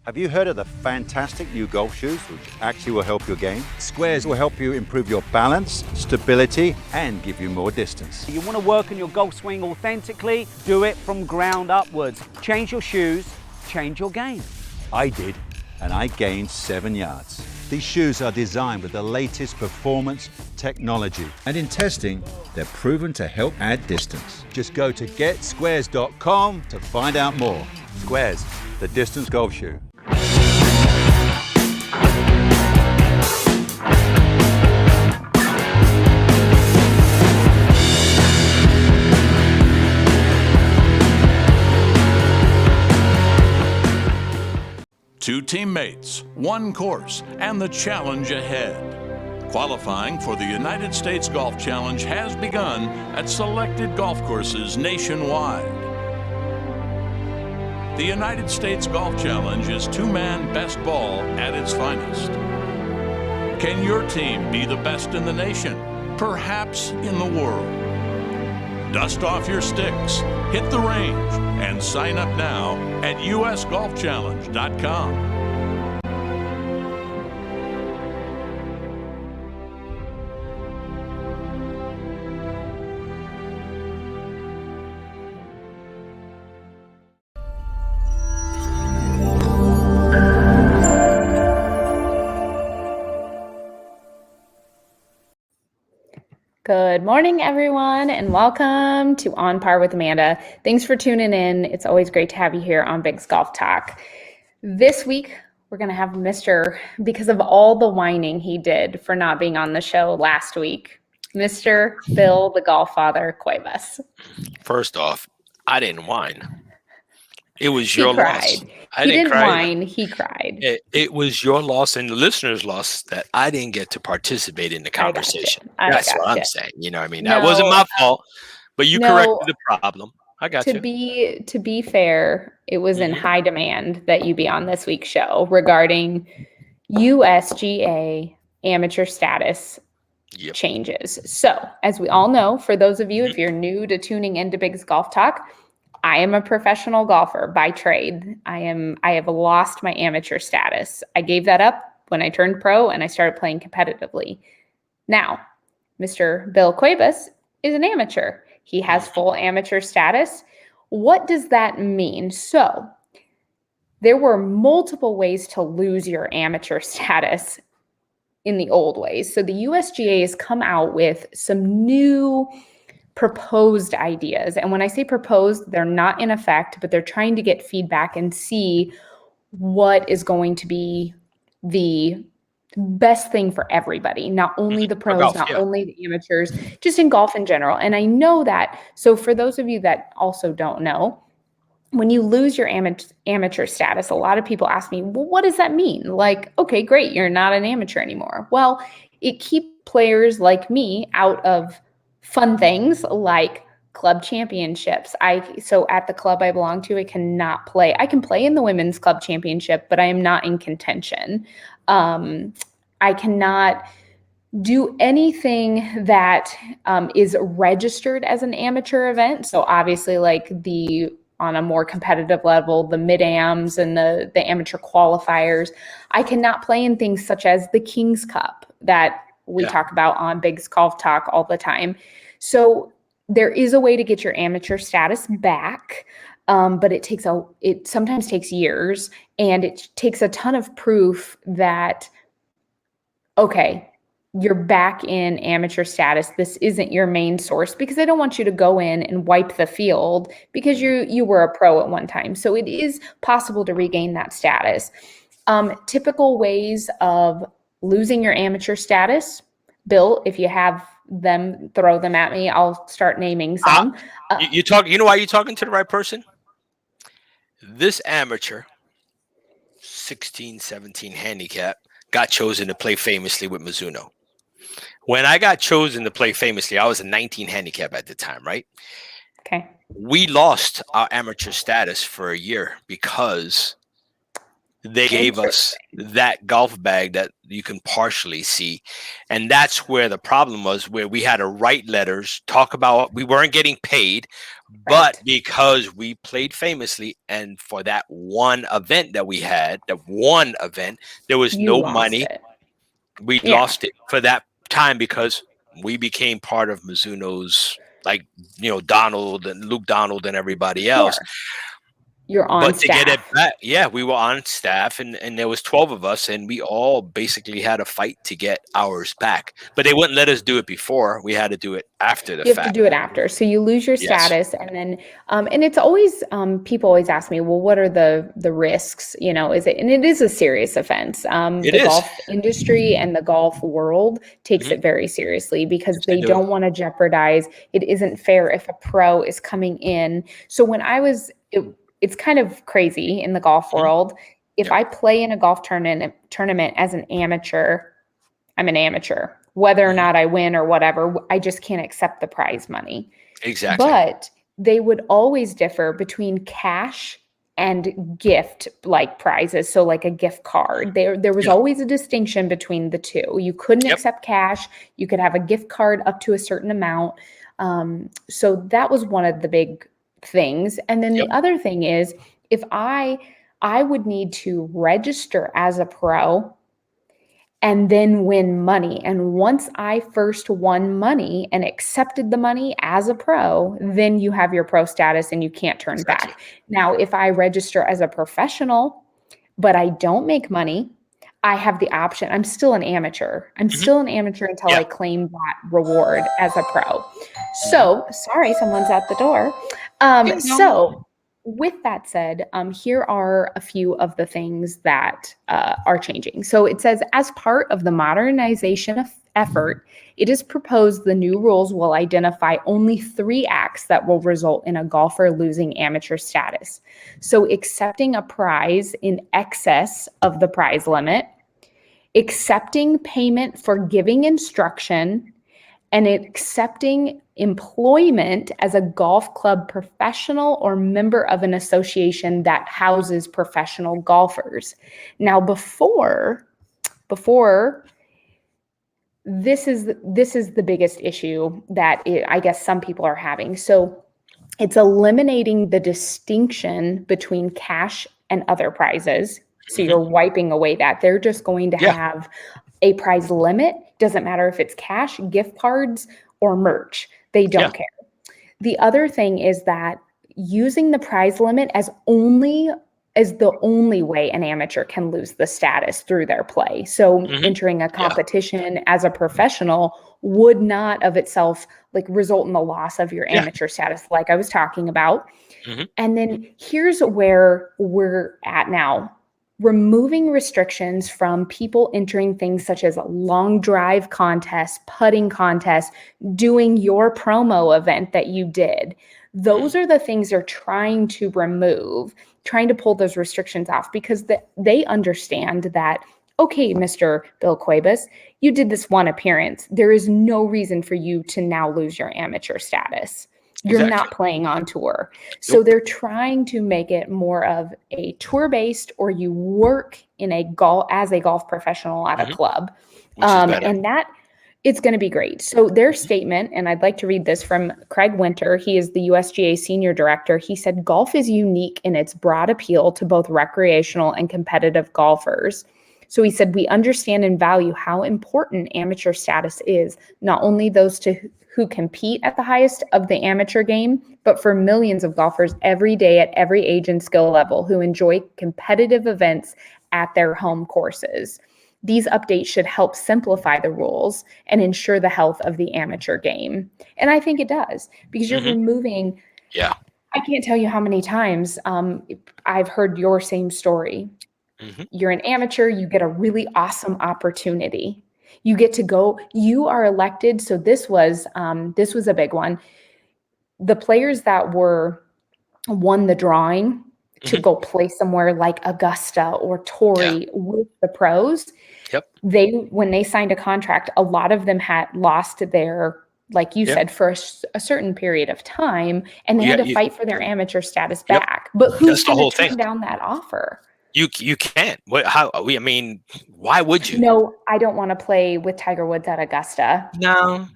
Have you heard of the fantastic new golf shoes, which actually will help your game? Squares will help you improve your balance, stability, and give you more distance. You want to work on your golf swing authentically? Do it from ground upwards. Change your shoes, change your game. I did, and I gained 7 yards. These shoes are designed with the latest performance technology, and in testing, they're proven to help add distance. Just go to getsquares.com to find out more. Squares, the distance golf shoe. Two teammates, one course, and the challenge ahead. Qualifying for the United States Golf Challenge has begun at selected golf courses nationwide. The United States Golf Challenge is two-man best ball at its finest. Can your team be the best in the nation, perhaps in the world? Dust off your sticks, hit the range, and sign up now at usgolfchallenge.com. Good morning, everyone, and welcome to On Par with Amanda. Thanks for tuning in. It's always great to have you here on Big's Golf Talk. This week, we're going to have because of all the whining he did for not being on the show last week, Mr. Bill, the Golf Father, Cuevas. First off, I didn't whine. It was your loss. He didn't whine. He cried. It was your loss and the listeners' loss that I didn't get to participate in the conversation. That's what I'm saying. You know what I mean? That wasn't my fault, but you corrected the problem. I got you. To be fair, it was in high demand that you be on this week's show regarding USGA amateur status changes. So, as we all know, for those of you, if you're new to tuning into Big's Golf Talk, I am a professional golfer by trade. I have lost my amateur status. I gave that up when I turned pro and I started playing competitively. Now, Mr. Bill Cuevas is an amateur. He has full amateur status. What does that mean? So, there were multiple ways to lose your amateur status in the old ways. So, the USGA has come out with some new proposed ideas. And when I say proposed, they're not in effect, but they're trying to get feedback and see what is going to be the best thing for everybody, not only the pros, only the amateurs, just in golf in general. And I know that. So for those of you that also don't know, when you lose your amateur status, a lot of people ask me, well, what does that mean? Like, okay, great, you're not an amateur anymore. Well, it keeps players like me out of fun things like club championships. So at the club I belong to, I cannot play. I can play in the women's club championship, but I am not in contention. I cannot do anything that is registered as an amateur event. So obviously, like on a more competitive level, the mid-ams and the amateur qualifiers, I cannot play in things such as the King's Cup that we talk about on Big's Golf Talk all the time. So there is a way to get your amateur status back, but it sometimes takes years, and it takes a ton of proof that, okay, you're back in amateur status. This isn't your main source, because they don't want you to go in and wipe the field because you were a pro at one time. So it is possible to regain that status. Typical ways of losing your amateur status, Bill, if you have them, throw them at me. I'll start naming some. You know why you're talking to the right person? This amateur, 16, 17 handicap, got chosen to play famously with Mizuno. When I got chosen to play famously, I was a 19 handicap at the time, right? Okay. We lost our amateur status for a year because they gave us that golf bag that you can partially see. And that's where the problem was, where we had to write letters, talk about, we weren't getting paid, but because we played famously, and for that one event that we had, the one event, there was no money. We lost it for that time because we became part of Mizuno's, like, you know, Donald and Luke Donald and everybody else. You're on but staff. To get it back, we were on staff, and there was 12 of us, and we all basically had a fight to get ours back. But they wouldn't let us do it before. We had to do it after the fact. You have to do it after. So you lose your status, and then and it's always people always ask me, well, what are the risks? You know, is it? And it is a serious offense. The golf industry and the golf world takes it very seriously because they don't want to jeopardize. It isn't fair if a pro is coming in. So when I was it's kind of crazy in the golf world. If I play in a golf tournament as an amateur, I'm an amateur. Whether or not I win or whatever, I just can't accept the prize money. Exactly. But they would always differ between cash and gift like prizes. So like a gift card. There was always a distinction between the two. You couldn't accept cash. You could have a gift card up to a certain amount. So that was one of the big things. And then the other thing is, if I would need to register as a pro and then win money. And once I first won money and accepted the money as a pro, then you have your pro status and you can't turn back. Now, if I register as a professional, but I don't make money, I have the option. I'm still an amateur. I'm still an amateur until I claim that reward as a pro. So, sorry, someone's at the door. So with that said, here are a few of the things that are changing. So it says, as part of the modernization effort, it is proposed the new rules will identify only 3 acts that will result in a golfer losing amateur status. So accepting a prize in excess of the prize limit, accepting payment for giving instruction, and accepting employment as a golf club professional or member of an association that houses professional golfers. Now, before this is the biggest issue that I guess some people are having. So it's eliminating the distinction between cash and other prizes. So you're wiping away that. They're just going to have a prize limit. Doesn't matter if it's cash, gift cards, or merch. They don't care. The other thing is that using the prize limit as the only way an amateur can lose the status through their play. So entering a competition as a professional would not of itself like result in the loss of your amateur status, like I was talking about. And then here's where we're at now. Removing restrictions from people entering things such as long drive contests, putting contests, doing your promo event that you did. Those are the things they're trying to remove, trying to pull those restrictions off because they understand that, okay, Mr. Bill Cuevas, you did this one appearance. There is no reason for you to now lose your amateur status. You're not playing on tour. So they're trying to make it more of a tour-based, or you work in as a golf professional at a club. And that it's going to be great. So their statement, and I'd like to read this from Craig Winter. He is the USGA senior director. He said, golf is unique in its broad appeal to both recreational and competitive golfers. So he said, we understand and value how important amateur status is, not only those who compete at the highest of the amateur game, but for millions of golfers every day at every age and skill level who enjoy competitive events at their home courses. These updates should help simplify the rules and ensure the health of the amateur game. And I think it does, because you're removing, I can't tell you how many times I've heard your same story. You're an amateur, you get a really awesome opportunity. You get to go, you are elected. So this was a big one. The players that won the drawing to go play somewhere like Augusta or Torrey with the pros, when they signed a contract, a lot of them had lost their, like you said, for a certain period of time, and they had to fight for their amateur status back. But who's going to turn down that offer? You can't. What? How? I mean, why would you? No, I don't want to play with Tiger Woods at Augusta. No,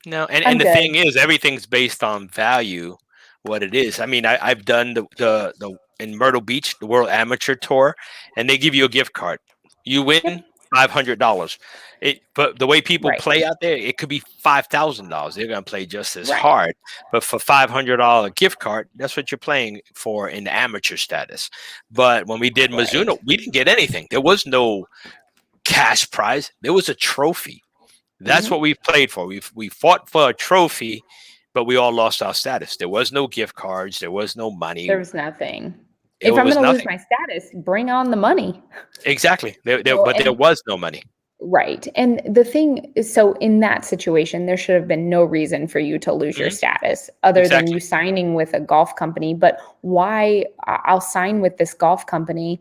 no. I'm And the good. thing is, everything's based on value. What it is. I mean, I've done the in Myrtle Beach the World Amateur Tour, and they give you a gift card. You win Yep. $500. But the way people Right. play out there, it could be $5,000. They're gonna play just as Right. hard. But for $500 gift card, that's what you're playing for in the amateur status. But when we did Mizuno, Right. we didn't get anything. There was no cash prize. There was a trophy. That's Mhm. what we played for. We fought for a trophy, but we all lost our status. There was no gift cards. There was no money. There was nothing. It If I'm was going to lose nothing. my status, bring on the money. Exactly. Well, But there and was no money. right. And the thing is, so in that situation, there should have been no reason for you to lose your Mhm. status other than Exactly. you signing with a golf company. But why I'll sign with this golf company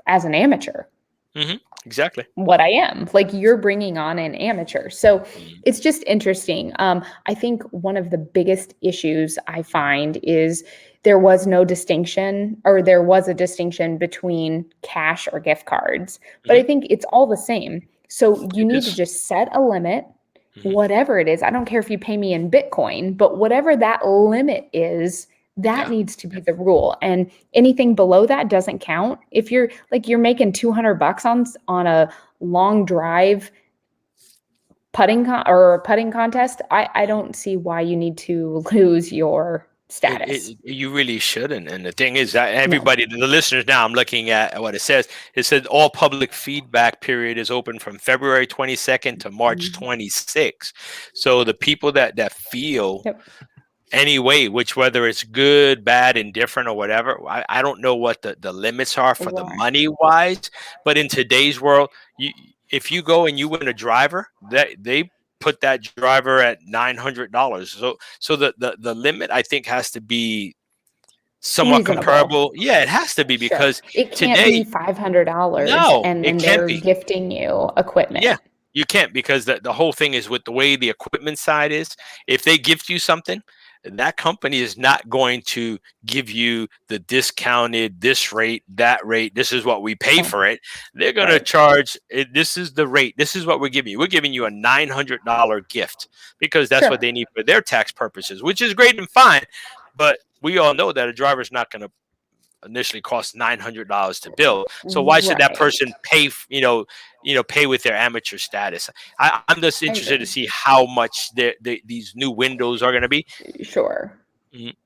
as an amateur? Exactly. What I am. Like you're bringing on an amateur. So Mhm. it's just interesting. I think one of the biggest issues I find is there was no distinction, or there was a distinction between cash or gift cards, but I Mhm. think it's all the same. So you It need to is. just set a limit, Mhm. whatever it is. I don't care if you pay me in Bitcoin, but whatever that limit is, that Yeah. needs to be the rule. And anything below that doesn't count. If you're like you're making $200 on a long drive or putting contest, I don't see why you need to lose your status. You really shouldn't. And the thing is that No. everybody, the listeners now, I'm looking at what it says. It says all public feedback period is open from February 22nd to March Mhm. 26th. So the people that feel Yep. anyway, which whether it's good, bad, indifferent, or whatever, I don't know what the limits are for the Right. money wise. But in today's world, if you go and you win a driver, that they put that driver at $900. So the limit I think has to be somewhat Reasonable. comparable. Yeah, it has to be Sure. because It can't be today, $500 no, and it then can't they're be. gifting you equipment. Yeah, you can't because the whole thing is with the way the equipment side is. If they gift you something, that company is not going to give you the discounted this rate, that rate. This is what we pay Oh, for it. They're going to right. charge it. This is the rate. This is what we're giving you. We're giving you a $900 gift because that's what Sure. they need for their tax purposes, which is great and fine. But we all know that a driver's not going to initially cost $900 to build. So why should that Right. person pay? Pay with their amateur status. I'm just I interested to agree. see how much these new windows are going to be. Sure. Mhm.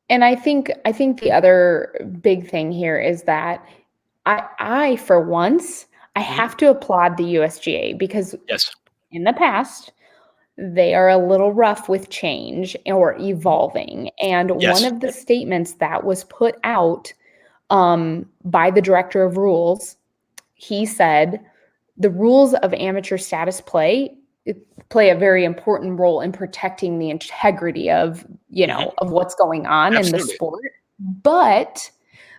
And I think the other big thing here is that I for once I Mhm. have to applaud the USGA because Yes. in the past they are a little rough with change or evolving. And one Yes. of the statements that was put out by the director of rules, he said the rules of amateur status play a very important role in protecting the integrity of Mhm. of what's going on in the Absolutely. sport, but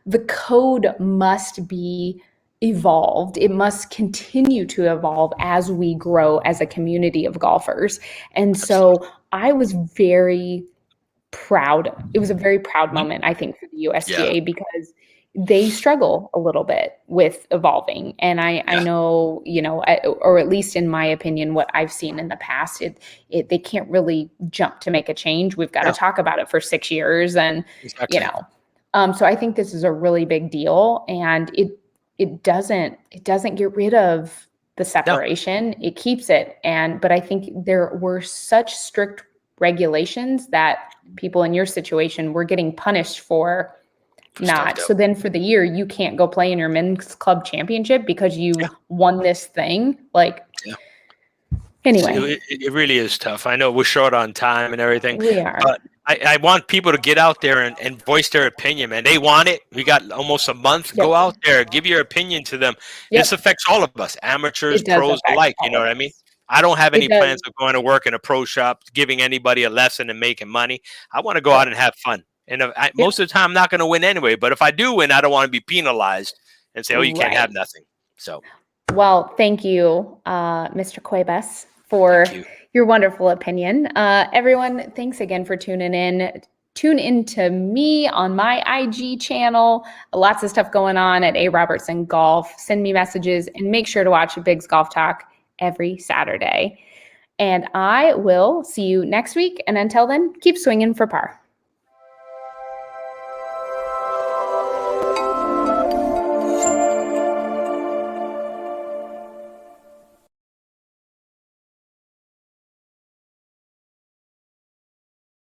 the code must be evolved. It must continue to evolve as we grow as a community of golfers. And Absolutely. so I was very proud. It was a very proud Mhm. moment, I think, for the Yeah. USGA because they struggle a little bit with evolving. And I Yeah. know, or at least in my opinion, what I've seen in the past, they can't really jump to make a change. We've got to No. talk about it for 6 years. And, you Exactly. know, so I think this is a really big deal. And it doesn't get rid of the No. separation. It keeps it. But I think there were such strict regulations that people in your situation were getting punished for For stuff not. that. So then for the year, you can't go play in your men's club championship because Yeah. you won this thing. Like, Yeah. anyway, It really is tough. I know we're short on time and everything, we are. but I want people to get out there and voice their opinion, man. They want it. We got almost a month. Go Yep. out there, give your opinion to them. This Yep. affects all of us, amateurs, It does pros affect alike. You all know of what I mean? us. I don't have any It plans does. of going to work in a pro shop, giving anybody a lesson and making money. I want to go out Sure. and have fun. And Yep. most of the time, I'm not going to win anyway. But if I do win, I don't want to be penalized and say, "Oh, you can't have Right. nothing." So, Well, thank you, Mr. Cuevas, for thank you. your wonderful opinion. Everyone, thanks again for tuning in Tune into me on my IG channel. Lots of stuff going on at A. Robertson Golf. Send me messages and make sure to watch Big's Golf Talk every Saturday. And I will see you next week. And until then, keep swinging for par.